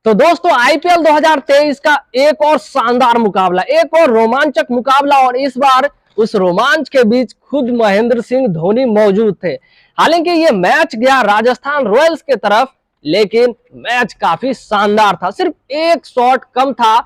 तो दोस्तों आईपीएल 2023 का एक और शानदार मुकाबला, एक और रोमांचक मुकाबला, और इस बार उस रोमांच के बीच खुद महेंद्र सिंह धोनी मौजूद थे। हालांकि ये मैच गया राजस्थान रॉयल्स के तरफ, लेकिन मैच काफी शानदार था। सिर्फ एक शॉट कम था,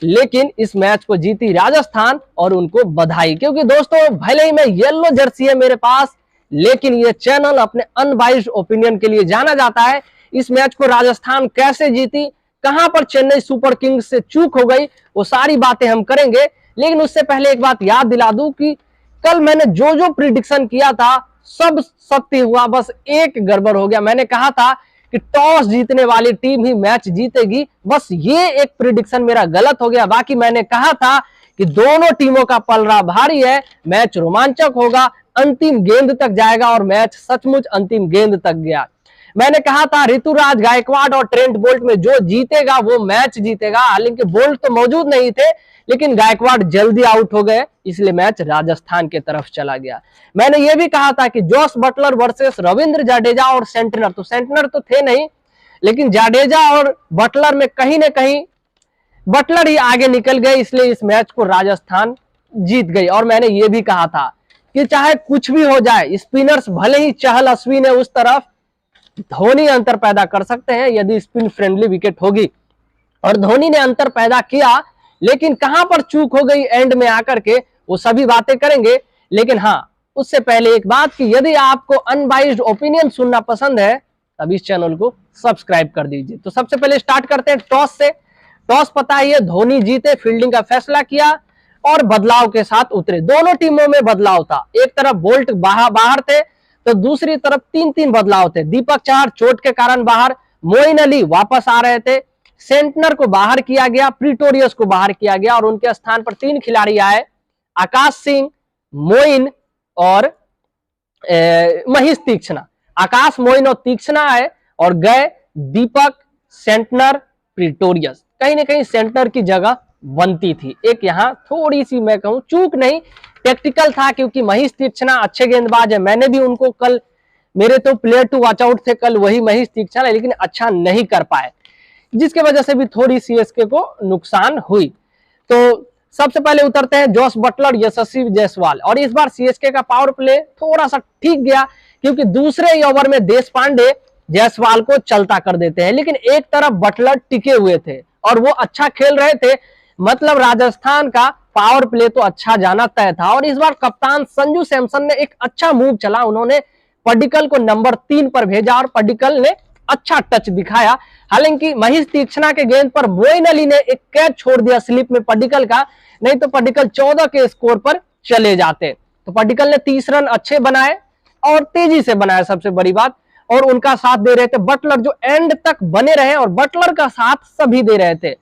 लेकिन इस मैच को जीती राजस्थान, और उनको बधाई। क्योंकि दोस्तों भले ही मैं येलो जर्सी है मेरे पास, लेकिन ये चैनल अपने अनबाइस्ड ओपिनियन के लिए जाना जाता है। इस मैच को राजस्थान कैसे जीती, कहां पर चेन्नई सुपर किंग्स से चूक हो गई, वो सारी बातें हम करेंगे। लेकिन उससे पहले एक बात याद दिला दूं कि कल मैंने जो जो प्रिडिक्शन किया था सब सत्य हुआ, बस एक गड़बड़ हो गया। मैंने कहा था कि टॉस जीतने वाली टीम ही मैच जीतेगी, बस ये एक प्रिडिक्शन मेरा गलत हो गया। बाकी मैंने कहा था कि दोनों टीमों का पलड़ा भारी है, मैच रोमांचक होगा, अंतिम गेंद तक जाएगा, और मैच सचमुच अंतिम गेंद तक गया। मैंने कहा था ऋतुराज गायकवाड़ और ट्रेंट बोल्ट में जो जीतेगा वो मैच जीतेगा। हालांकि बोल्ट तो मौजूद नहीं थे, लेकिन गायकवाड़ जल्दी आउट हो गए, इसलिए मैच राजस्थान के तरफ चला गया। मैंने यह भी कहा था कि Jos Buttler versus Ravindra Jadeja और सेंटनर, तो सेंटनर तो थे नहीं, लेकिन जडेजा और बटलर में कहीं ना कहीं बटलर ही आगे निकल गए, इसलिए इस मैच को राजस्थान जीत गई। और मैंने यह भी कहा था कि चाहे कुछ भी हो जाए, स्पिनर्स भले ही चहल अश्विन है उस तरफ, धोनी अंतर पैदा कर सकते हैं यदि स्पिन फ्रेंडली विकेट होगी, और धोनी ने अंतर पैदा किया। लेकिन कहां पर चूक हो गई एंड में आकर के, वो सभी बातें करेंगे। लेकिन हाँ, उससे पहले एक बात कि यदि आपको अनबाइस्ड ओपिनियन सुनना पसंद है, तब इस चैनल को सब्सक्राइब कर दीजिए। तो सबसे पहले स्टार्ट करते हैं टॉस से। टॉस पता ही है, धोनी जीते, फील्डिंग का फैसला किया और बदलाव के साथ उतरे। दोनों टीमों में बदलाव था, एक तरफ बोल्ट बाहर थे, तो दूसरी तरफ तीन तीन बदलाव थे। दीपक चहर चोट के कारण बाहर, मोइन अली वापस आ रहे थे, सेंटनर को बाहर किया गया, प्रीटोरियस को बाहर किया गया, और उनके स्थान पर तीन खिलाड़ी आए, आकाश सिंह, मोइन और महेश तीक्ष्णा। आकाश, मोइन और तीक्ष्णा आए और गए दीपक, सेंटनर, प्रीटोरियस। कहीं ना कहीं सेंटनर की जगह बनती थी। एक यहां थोड़ी सी मैं कहूं चूक नहीं, टेक्टिकल था, क्योंकि महेश तीक्ष्णा अच्छे गेंदबाज है। मैंने भी उनको कल, मेरे तो प्लेयर टू वॉच आउट थे कल वही महेश तीक्ष्णा, लेकिन अच्छा नहीं कर पाए, जिसके वजह से भी थोड़ी सीएसके को नुकसान हुई। तो सबसे पहले उतरते हैं जॉस बटलर, यशस्वी जायसवाल। और इस बार सीएसके का पावर प्ले थोड़ा सा ठीक गया, क्योंकि दूसरे ही ओवर में देशपांडे जायसवाल को चलता कर देते हैं। लेकिन एक तरफ बटलर टिके हुए थे और वो अच्छा खेल रहे थे, मतलब राजस्थान का पावर प्ले तो अच्छा जाना तय था। और इस बार कप्तान संजू सैमसन ने एक अच्छा मूव चला, उन्होंने पडिक्कल को नंबर 3 पर भेजा और पडिक्कल ने अच्छा टच दिखाया। हालांकि महेश तीक्ष्णा के गेंद पर मोइन अली ने एक कैच छोड़ दिया स्लिप में पडिक्कल का, नहीं तो पडिक्कल 14 के स्कोर पर चले जाते। तो पडिक्कल ने 30 रन अच्छे बनाए और तेजी से बनाए, सबसे बड़ी बात, और उनका साथ दे रहे थे बटलर, जो एंड तक बने रहे, और बटलर का साथ सभी दे रहे थे।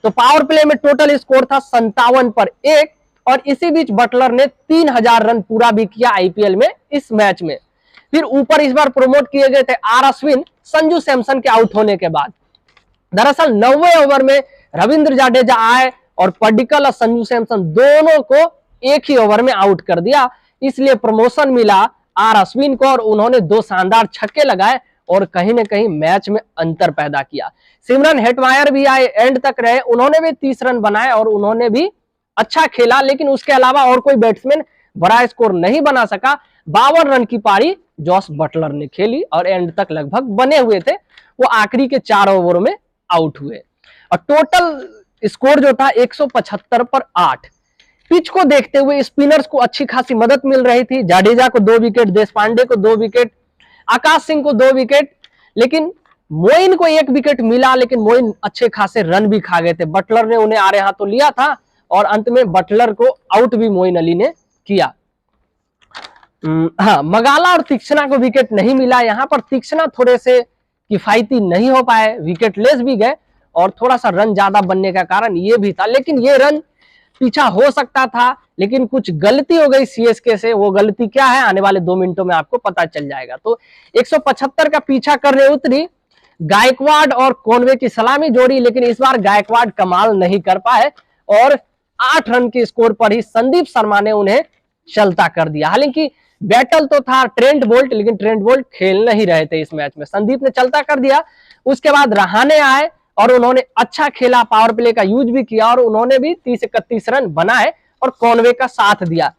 तो पावर प्ले में टोटल स्कोर था 57 पर 1, और इसी बीच बटलर ने 3000 रन पूरा भी किया आईपीएल में इस मैच में। फिर ऊपर इस बार प्रोमोट किए गए थे आर अश्विन, संजू सैमसन के आउट होने के बाद। दरअसल 90वें ओवर में रविंद्र जडेजा आए और पडिक्कल और संजू सैमसन दोनों को एक ही ओवर में आउट कर दिया, इसलिए प्रमोशन मिला आर अश्विन को, और उन्होंने 2 शानदार छक्के लगाए और कहीं ना कहीं मैच में अंतर पैदा किया। सिमरन हेटमायर भी आए, एंड तक रहे, उन्होंने भी 30 रन बनाए और उन्होंने भी अच्छा खेला, लेकिन उसके अलावा और कोई बैट्समैन बड़ा स्कोर नहीं बना सका। 52 रन की पारी जॉस बटलर ने खेली और एंड तक लगभग बने हुए थे, वो आखिरी के 4 ओवरों में आउट हुए। और टोटल स्कोर जो था 175 पर 8। पिच को देखते हुए स्पिनर्स को अच्छी खासी मदद मिल रही थी। जडेजा को 2 विकेट, देशपांडे को 2 विकेट, आकाश सिंह को 2 विकेट, लेकिन मोइन को 1 विकेट मिला, लेकिन मोइन अच्छे खासे रन भी खा गए थे। बटलर ने उन्हें आड़े हाथों लिया था और अंत में बटलर को आउट भी मोइन अली ने किया। हाँ, मगाला और तीक्ष्णा को विकेट नहीं मिला। यहाँ पर तीक्ष्णा थोड़े से किफायती नहीं हो पाए, विकेट लेस भी गए, और थोड़ा सा रन ज्यादा बनने का कारण ये भी था। लेकिन ये रन पीछा हो सकता था, लेकिन कुछ गलती हो गई सीएसके से। वो गलती क्या है, आने वाले 2 मिनटों में आपको पता चल जाएगा। तो 175 का पीछा करने उतरी गायकवाड़ और कॉनवे की सलामी जोड़ी, लेकिन इस बार गायकवाड़ कमाल नहीं कर पाए और 8 रन के स्कोर पर ही संदीप शर्मा ने उन्हें चलता कर दिया। हालांकि बैटल तो था ट्रेंट बोल्ट, लेकिन ट्रेंट बोल्ट खेल नहीं रहे थे इस मैच में, संदीप ने चलता कर दिया। उसके बाद रहाणे आए और उन्होंने अच्छा खेला, पावर प्ले का यूज भी किया और उन्होंने भी 30-31 रन बनाए और कॉनवे का साथ दिया।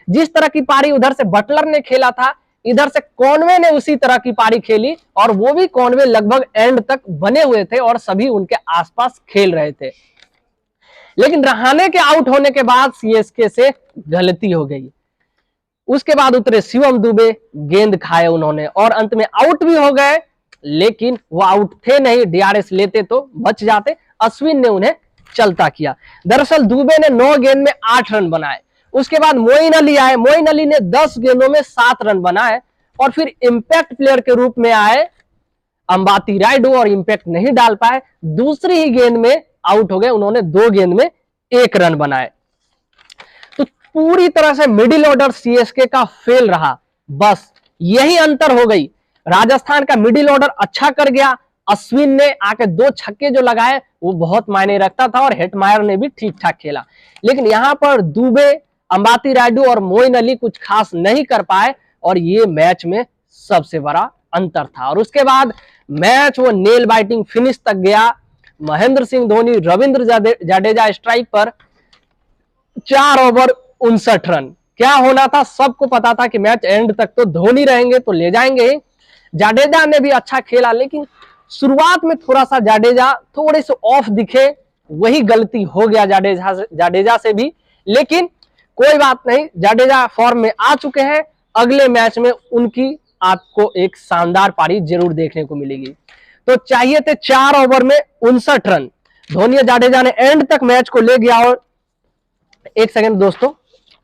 जिस तरह की पारी उधर से बटलर ने खेला था, इधर से कॉनवे ने उसी तरह की पारी खेली और वो भी कॉनवे लगभग एंड तक बने हुए थे और सभी उनके आसपास खेल रहे थे। लेकिन रहाणे के आउट होने के बाद सीएसके से गलती हो गई। उसके बाद उतरे शिवम दुबे, गेंद खाए उन्होंने और अंत में आउट भी हो गए, लेकिन वो आउट थे नहीं, डीआरएस लेते तो बच जाते। अश्विन ने उन्हें चलता किया। दरअसल दुबे ने 9 गेंद में 8 रन बनाए। उसके बाद मोइन अली आए, मोइन अली ने 10 गेंदों में 7 रन बनाए और फिर इंपैक्ट प्लेयर के रूप में आए अंबाती रायडू और इंपैक्ट नहीं डाल पाए, दूसरी ही गेंद में आउट हो गए। उन्होंने 2 गेंद में 1 रन बनाए। तो पूरी तरह से मिडिल ऑर्डर सीएसके का फेल रहा। बस यही अंतर हो गई। राजस्थान का मिडिल ऑर्डर अच्छा कर गया, अश्विन ने आके 2 छक्के जो लगाए वो बहुत मायने रखता था और हेटमायर ने भी ठीक ठाक खेला। लेकिन यहां पर दुबे, अंबाती रायडू और मोइन अली कुछ खास नहीं कर पाए और ये मैच में सबसे बड़ा अंतर था। और उसके बाद मैच वो नेल बाइटिंग फिनिश तक गया। महेंद्र सिंह धोनी, रविंद्र जाडेजा स्ट्राइक पर 4 ओवर 59 रन। क्या होना था सबको पता था कि मैच एंड तक तो धोनी रहेंगे तो ले जाएंगे ही। जाडेजा ने भी अच्छा खेला, लेकिन शुरुआत में थोड़ा सा जाडेजा थोड़े से ऑफ दिखे, वही गलती हो गया जाडेजा से भी। लेकिन कोई बात नहीं, जाडेजा फॉर्म में आ चुके हैं। अगले मैच में उनकी आपको एक शानदार पारी जरूर देखने को मिलेगी। तो चाहिए थे 4 ओवर में 59 रन, धोनी और जाडेजा ने एंड तक मैच को ले गया। और एक सेकंड दोस्तों,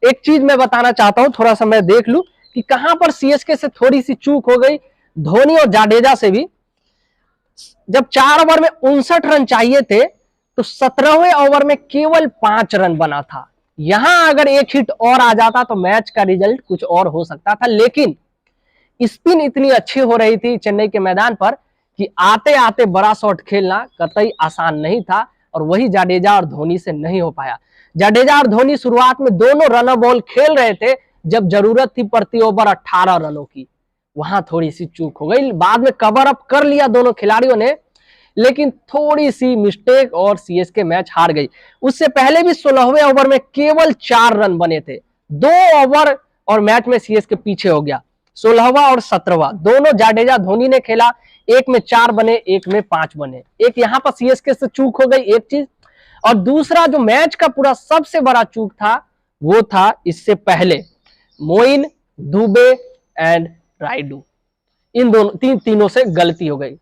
एक चीज मैं बताना चाहता हूं, थोड़ा सा मैं देख लूं कि कहां पर सीएसके से थोड़ी सी चूक हो गई, धोनी और जाडेजा से भी। जब 4 ओवर में 59 रन चाहिए थे तो 17वें ओवर में केवल 5 रन बना था। यहां अगर एक हिट और आ जाता तो मैच का रिजल्ट कुछ और हो सकता था। लेकिन स्पिन इतनी अच्छी हो रही थी चेन्नई के मैदान पर कि आते आते बड़ा शॉट खेलना कतई आसान नहीं था और वही जाडेजा और धोनी से नहीं हो पाया। जाडेजा और धोनी शुरुआत में दोनों रन बॉल खेल रहे थे, जब जरूरत थी प्रति ओवर 18 रनों की, वहां थोड़ी सी चूक हो गई। बाद में कवर अप कर लिया दोनों खिलाड़ियों ने, लेकिन थोड़ी सी मिस्टेक और सीएसके मैच हार गई। उससे पहले भी 16वें ओवर में केवल 4 रन बने थे। 2 ओवर और मैच में सीएसके पीछे हो गया। 16वां और 17वां दोनों जाडेजा धोनी ने खेला, एक में 4 बने, एक में 5 बने। एक यहां पर सीएसके से चूक हो गई एक चीज, और दूसरा जो मैच का पूरा सबसे बड़ा चूक था वो था इससे पहले मोइन, दुबे एंड रायडू, इन दोनों तीनों से गलती हो गई।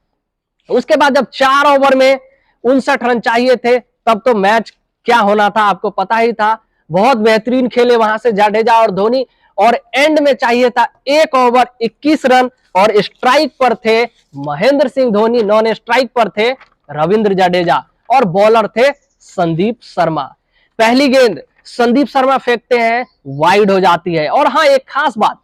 उसके बाद जब 4 ओवर में 59 रन चाहिए थे तब तो मैच क्या होना था आपको पता ही था। बहुत बेहतरीन खेले वहां से जाडेजा और धोनी, और एंड में चाहिए था 1 ओवर 21 रन और स्ट्राइक पर थे महेंद्र सिंह धोनी, नॉन स्ट्राइक पर थे रविंद्र जडेजा और बॉलर थे संदीप शर्मा। पहली गेंद संदीप शर्मा फेंकते हैं, वाइड हो जाती है। और हाँ, एक खास बात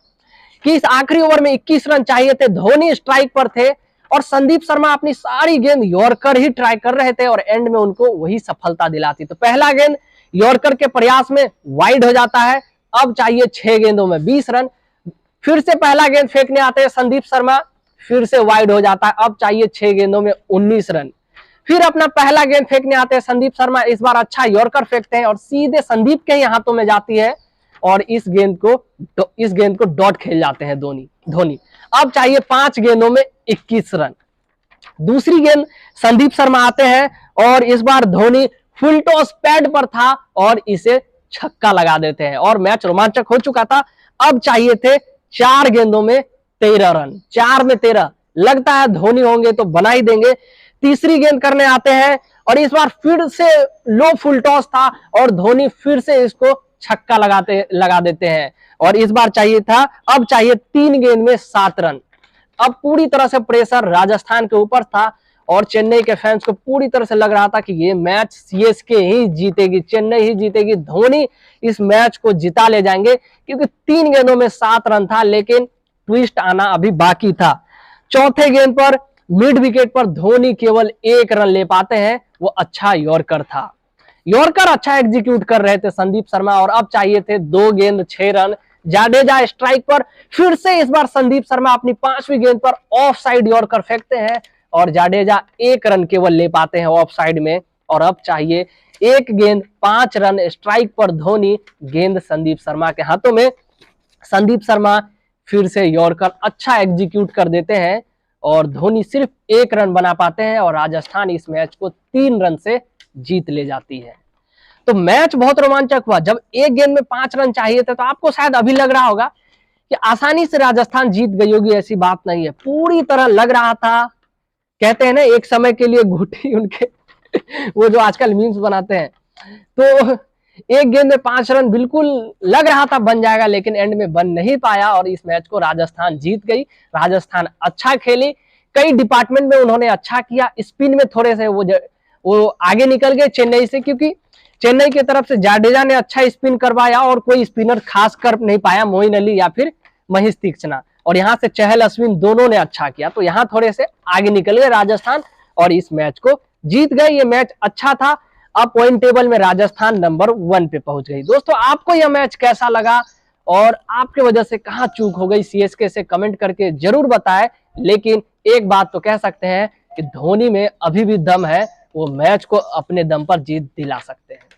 कि इस आखिरी ओवर में 21 रन चाहिए थे, धोनी स्ट्राइक पर थे और संदीप शर्मा अपनी सारी गेंद यॉर्कर ही ट्राई कर रहे थे और एंड में उनको वही सफलता दिलाती। तो पहला गेंद यॉर्कर के प्रयास में वाइड हो जाता है। अब चाहिए 6 गेंदों में 20 रन। फिर से पहला गेंद फेंकने आते हैं संदीप शर्मा, फिर से वाइड हो जाता है। अब चाहिए 6 गेंदों में 19 रन। फिर अपना पहला गेंद फेंकने आते हैं संदीप शर्मा, इस बार अच्छा यॉर्कर फेंकते हैं और सीधे संदीप के ही हाथों में जाती है और इस गेंद को डॉट खेल जाते हैं धोनी। अब चाहिए 5 गेंदों में 21 रन। दूसरी गेंद संदीप शर्मा आते हैं और इस बार धोनी फुल टॉस पैड पर था और इसे छक्का लगा देते हैं और मैच रोमांचक हो चुका था। अब चाहिए थे 4 गेंदों में 13 रन। 4 में 13, लगता है धोनी होंगे तो बना ही देंगे। तीसरी गेंद करने आते हैं और इस बार फिर से लो फुल टॉस था और धोनी फिर से इसको छक्का लगा देते हैं और इस बार चाहिए था, अब चाहिए 3 गेंद में 7 रन। अब पूरी तरह से प्रेशर राजस्थान के ऊपर था और चेन्नई के फैंस को पूरी तरह से लग रहा था कि ये मैच सीएसके ही जीतेगी, चेन्नई ही जीतेगी, धोनी इस मैच को जिता ले जाएंगे, क्योंकि 3 गेंदों में 7 रन था। लेकिन ट्विस्ट आना अभी बाकी था। चौथे गेंद पर मिड विकेट पर धोनी केवल 1 रन ले पाते हैं, वो अच्छा यॉर्कर था। यॉर्कर अच्छा एग्जीक्यूट कर रहे थे संदीप शर्मा और अब चाहिए थे 2 गेंद 6 रन। जाडेजा स्ट्राइक पर, फिर से इस बार संदीप शर्मा अपनी 5वीं गेंद पर ऑफ साइड यॉर्कर फेंकते हैं और जाडेजा 1 रन केवल ले पाते हैं ऑफ साइड में। और अब चाहिए 1 गेंद 5 रन, स्ट्राइक पर धोनी, गेंद संदीप शर्मा के हाथों में। संदीप शर्मा फिर से यॉर्कर अच्छा एग्जीक्यूट कर देते हैं और धोनी सिर्फ 1 रन बना पाते हैं और राजस्थान इस मैच को 3 रन से जीत ले जाती है। तो मैच बहुत रोमांचक हुआ। जब 1 गेंद में 5 रन चाहिए थे तो आपको शायद अभी लग रहा होगा कि आसानी से राजस्थान जीत गई होगी, ऐसी बात नहीं है। पूरी तरह लग रहा था, कहते हैं ना एक समय के लिए घुटी उनके वो जो आजकल मीम्स बनाते हैं, तो 1 गेंद में 5 रन बिल्कुल लग रहा था बन जाएगा, लेकिन एंड में बन नहीं पाया और इस मैच को राजस्थान जीत गई। राजस्थान अच्छा खेली, कई डिपार्टमेंट में उन्होंने अच्छा किया। स्पिन में थोड़े से वो आगे निकल गए चेन्नई से, क्योंकि चेन्नई की तरफ से जाडेजा ने अच्छा स्पिन करवाया और कोई स्पिनर खास कर नहीं पाया, मोइन अली या फिर महेश तीक्ष्णा, और यहाँ से चहल अश्विन दोनों ने अच्छा किया। तो यहाँ थोड़े से आगे निकल गए राजस्थान और इस मैच को जीत गए। ये मैच अच्छा था। अब पॉइंट टेबल में राजस्थान नंबर 1 पे पहुंच गई। दोस्तों आपको यह मैच कैसा लगा और आपके वजह से कहां चूक हो गई सीएसके से कमेंट करके जरूर बताएं। लेकिन एक बात तो कह सकते हैं कि धोनी में अभी भी दम है, वो मैच को अपने दम पर जीत दिला सकते हैं।